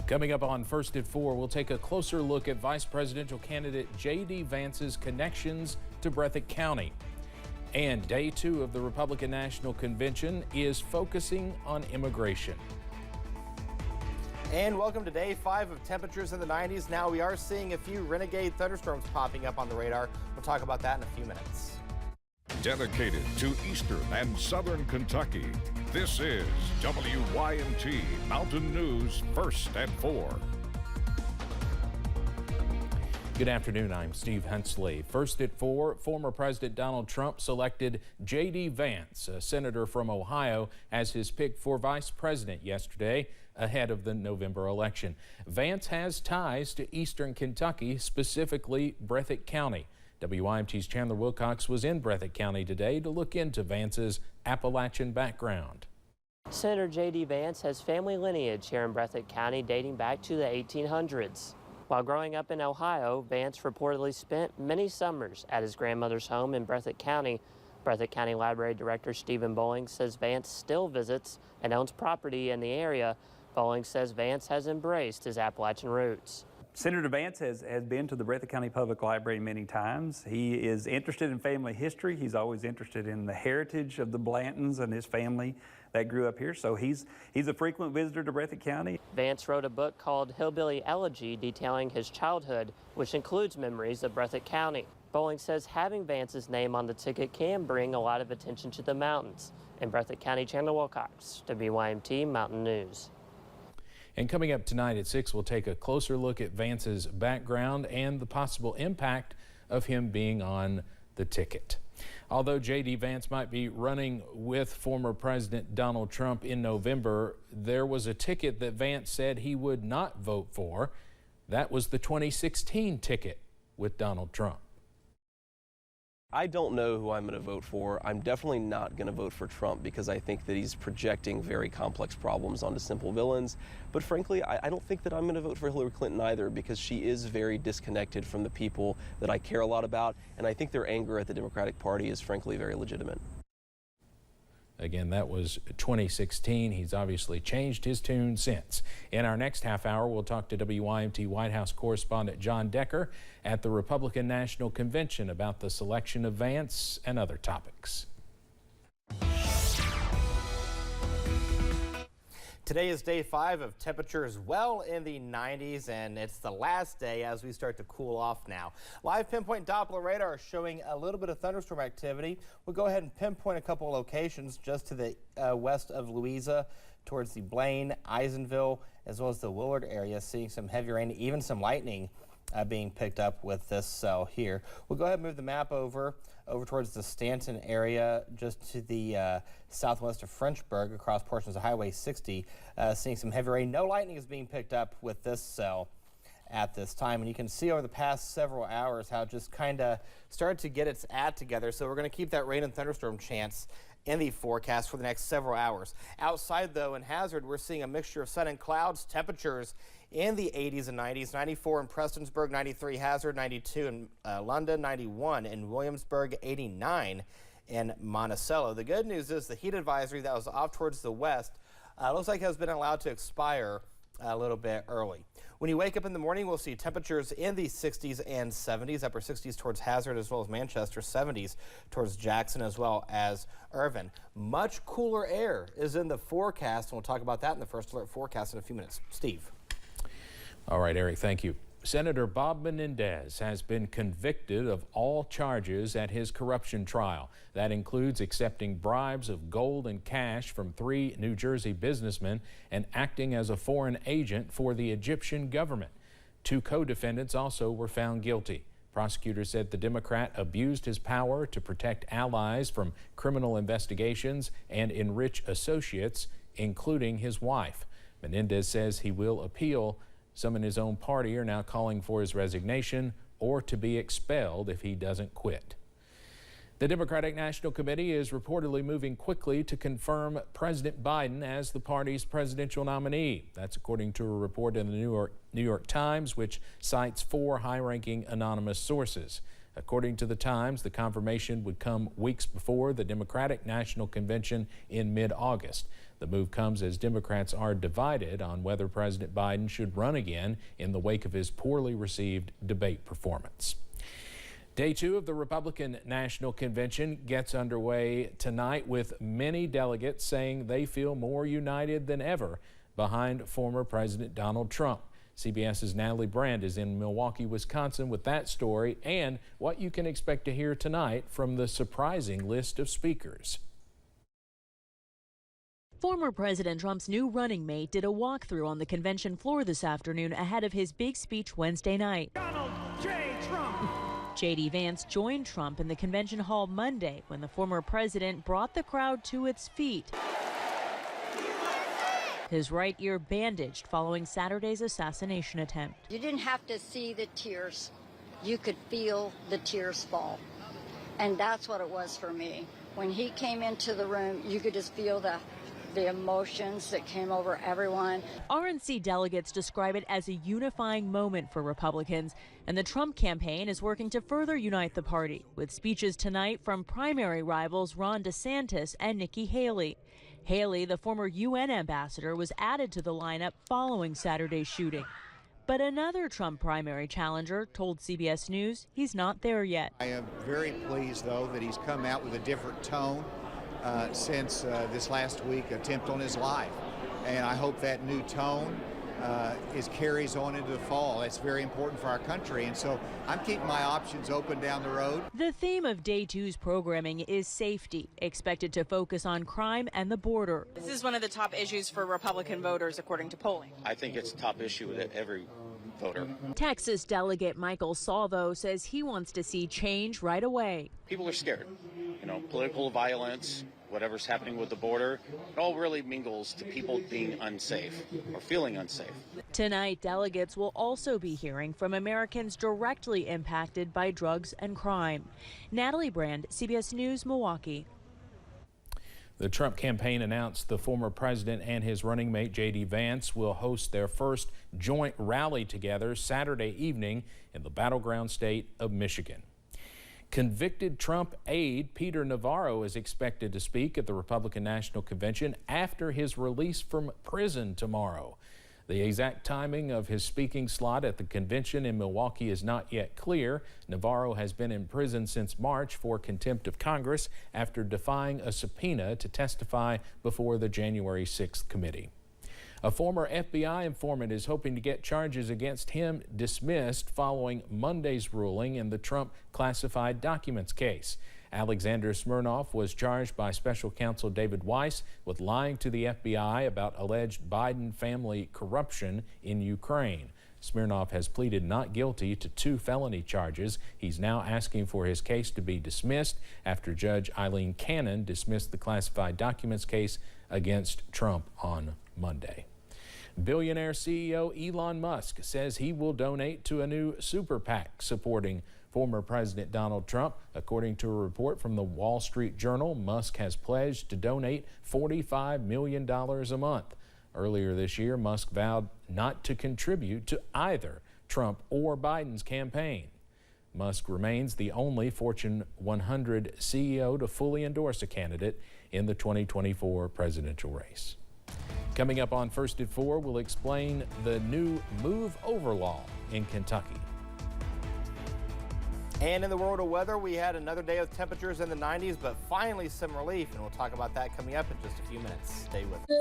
Coming up on First at 4, we'll take a closer look at Vice Presidential candidate J.D. Vance's connections to Breathitt County. And day 2 of the Republican National Convention is focusing on immigration. And welcome to day 5 of temperatures in the 90s. Now we are seeing a few renegade thunderstorms popping up on the radar. We'll talk about that in a few minutes. Dedicated to eastern and southern Kentucky, this is WYMT Mountain News First at 4. Good afternoon, I'm Steve Hensley. First at 4, former President Donald Trump selected J.D. Vance, a senator from Ohio, as his pick for vice president yesterday ahead of the November election. Vance has ties to eastern Kentucky, specifically Breathitt County. WYMT's Chandler Wilcox was in Breathitt County today to look into Vance's Appalachian background. Senator J.D. Vance has family lineage here in Breathitt County dating back to the 1800s. While growing up in Ohio, Vance reportedly spent many summers at his grandmother's home in Breathitt County. Breathitt County Library Director Stephen Bowling says Vance still visits and owns property in the area. Bowling says Vance has embraced his Appalachian roots. Senator Vance has been to the Breathitt County Public Library many times. He is interested in family history. He's always interested in the heritage of the Blantons and his family that grew up here. So he's a frequent visitor to Breathitt County. Vance wrote a book called Hillbilly Elegy detailing his childhood, which includes memories of Breathitt County. Bowling says having Vance's name on the ticket can bring a lot of attention to the mountains. In Breathitt County, Chandler Wilcox, WYMT Mountain News. And coming up tonight at 6, we'll take a closer look at Vance's background and the possible impact of him being on the ticket. Although J.D. Vance might be running with former President Donald Trump in November, there was a ticket that Vance said he would not vote for. That was the 2016 ticket with Donald Trump. I don't know who I'm going to vote for. I'm definitely not going to vote for Trump because I think that he's projecting very complex problems onto simple villains. But frankly, I don't think that I'm going to vote for Hillary Clinton either because she is very disconnected from the people that I care a lot about. And I think their anger at the Democratic Party is frankly very legitimate. Again, that was 2016. He's obviously changed his tune since. In our next half hour, we'll talk to WYMT White House correspondent John Decker at the Republican National Convention about the selection of Vance and other topics. Today is day 5 of temperatures well in the 90s, and it's the last day as we start to cool off now. Live pinpoint Doppler radar showing a little bit of thunderstorm activity. We'll go ahead and pinpoint a couple of locations just to the west of Louisa towards the Blaine, Eisenville, as well as the Willard area, seeing some heavy rain, even some lightning being picked up with this cell here. We'll go ahead and move the map over towards the Stanton area, just to the southwest of Frenchburg, across portions of Highway 60, seeing some heavy rain. No lightning is being picked up with this cell at this time, and you can see over the past several hours how it just kind of started to get its act together. So we're going to keep that rain and thunderstorm chance in the forecast for the next several hours. Outside, though, in Hazard, we're seeing a mixture of sun and clouds. Temperatures in the 80s and 90s, 94 in Prestonsburg, 93 Hazard, 92 in London, 91 in Williamsburg, 89 in Monticello. The good news is the heat advisory that was off towards the west looks like it has been allowed to expire a little bit early. When you wake up in the morning, we'll see temperatures in the 60s and 70s, upper 60s towards Hazard as well as Manchester, 70s towards Jackson as well as Irvin. Much cooler air is in the forecast, and we'll talk about that in the First Alert forecast in a few minutes. Steve. All right, Eric, thank you. Senator Bob Menendez has been convicted of all charges at his corruption trial. That includes accepting bribes of gold and cash from 3 New Jersey businessmen and acting as a foreign agent for the Egyptian government. 2 co-defendants also were found guilty. Prosecutors said the Democrat abused his power to protect allies from criminal investigations and enrich associates, including his wife. Menendez says he will appeal. Some in his own party are now calling for his resignation or to be expelled if he doesn't quit. The Democratic National Committee is reportedly moving quickly to confirm President Biden as the party's presidential nominee. That's according to a report in the New York Times, which cites 4 high-ranking anonymous sources. According to the Times, the confirmation would come weeks before the Democratic National Convention in mid-August. The move comes as Democrats are divided on whether President Biden should run again in the wake of his poorly received debate performance. Day 2 of the Republican National Convention gets underway tonight with many delegates saying they feel more united than ever behind former President Donald Trump. CBS's Natalie Brand is in Milwaukee, Wisconsin with that story and what you can expect to hear tonight from the surprising list of speakers. Former President Trump's new running mate did a walkthrough on the convention floor this afternoon ahead of his big speech Wednesday night. Donald J. Trump. J.D. Vance joined Trump in the convention hall Monday when the former president brought the crowd to its feet. His right ear bandaged following Saturday's assassination attempt. You didn't have to see the tears. You could feel the tears fall. And that's what it was for me. When he came into the room, you could just feel the emotions that came over everyone. RNC delegates describe it as a unifying moment for Republicans, and the Trump campaign is working to further unite the party, with speeches tonight from primary rivals Ron DeSantis and Nikki Haley. Haley, the former UN ambassador, was added to the lineup following Saturday's shooting. But another Trump primary challenger told CBS News he's not there yet. I am very pleased, though, that he's come out with a different tone since this last week attempt on his life. And I hope that new tone carries on into the fall. That's very important for our country. And so I'm keeping my options open down the road. The theme of Day 2's programming is safety, expected to focus on crime and the border. This is one of the top issues for Republican voters, according to polling. I think it's a top issue with every voter. Texas delegate Michael Salvo says he wants to see change right away. People are scared. Political violence, whatever's happening with the border, it all really mingles to people being unsafe or feeling unsafe. Tonight, delegates will also be hearing from Americans directly impacted by drugs and crime. Natalie Brand, CBS News, Milwaukee. The Trump campaign announced the former president and his running mate J.D. Vance will host their first joint rally together Saturday evening in the battleground state of Michigan. Convicted Trump aide Peter Navarro is expected to speak at the Republican National Convention after his release from prison tomorrow. The exact timing of his speaking slot at the convention in Milwaukee is not yet clear. Navarro has been in prison since March for contempt of Congress after defying a subpoena to testify before the January 6th committee. A former FBI informant is hoping to get charges against him dismissed following Monday's ruling in the Trump classified documents case. Alexander Smirnov was charged by special counsel David Weiss with lying to the FBI about alleged Biden family corruption in Ukraine. Smirnov has pleaded not guilty to 2 felony charges. He's now asking for his case to be dismissed after Judge Eileen Cannon dismissed the classified documents case against Trump on Monday. Billionaire CEO Elon Musk says he will donate to a new super PAC supporting former President Donald Trump. According to a report from the Wall Street Journal, Musk has pledged to donate $45 million a month. Earlier this year, Musk vowed not to contribute to either Trump or Biden's campaign. Musk remains the only Fortune 100 CEO to fully endorse a candidate in the 2024 presidential race. Coming up on First at 4, we'll explain the new move over law in Kentucky. And in the world of weather, we had another day of temperatures in the 90s, but finally some relief, and we'll talk about that coming up in just a few minutes. Stay with us.